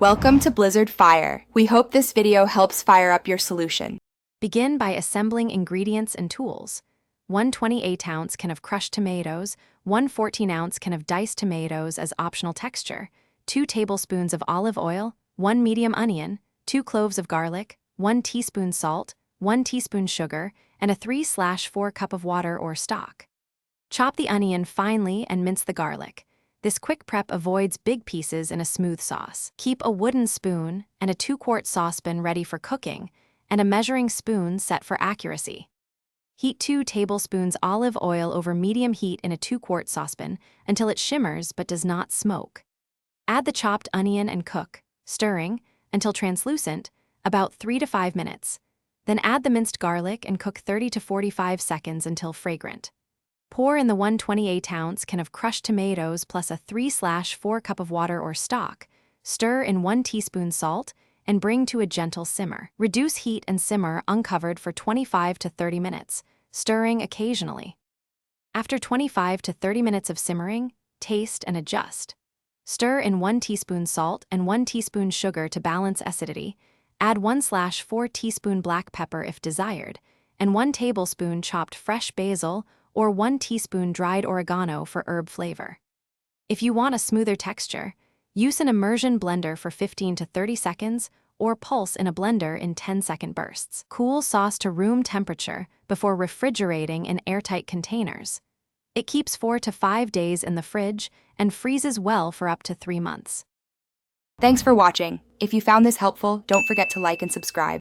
Welcome to Blizzard Fire. We hope this video helps fire up your solution. Begin by assembling ingredients and tools. 1 28-ounce can of crushed tomatoes, 1 14-ounce can of diced tomatoes as optional texture, 2 tablespoons of olive oil, 1 medium onion, 2 cloves of garlic, 1 teaspoon salt, 1 teaspoon sugar, and a 3/4 cup of water or stock. Chop the onion finely and mince the garlic. This quick prep avoids big pieces in a smooth sauce. Keep a wooden spoon and a 2-quart saucepan ready for cooking, and a measuring spoon set for accuracy. Heat 2 tablespoons olive oil over medium heat in a 2-quart saucepan until it shimmers but does not smoke. Add the chopped onion and cook, stirring, until translucent, about 3 to 5 minutes. Then add the minced garlic and cook 30 to 45 seconds until fragrant. Pour in the 1 28-ounce can of crushed tomatoes plus a 3/4 cup of water or stock. Stir in 1 teaspoon salt and bring to a gentle simmer. Reduce heat and simmer uncovered for 25 to 30 minutes, stirring occasionally. After 25 to 30 minutes of simmering, taste and adjust. Stir in 1 teaspoon salt and 1 teaspoon sugar to balance acidity. Add 1/4 teaspoon black pepper if desired, and 1 tablespoon chopped fresh basil or 1 teaspoon dried oregano for herb flavor. If you want a smoother texture, use an immersion blender for 15 to 30 seconds or pulse in a blender in 10-second bursts. Cool sauce to room temperature before refrigerating in airtight containers. It keeps 4 to 5 days in the fridge and freezes well for up to 3 months. Thanks for watching. If you found this helpful, don't forget to like and subscribe.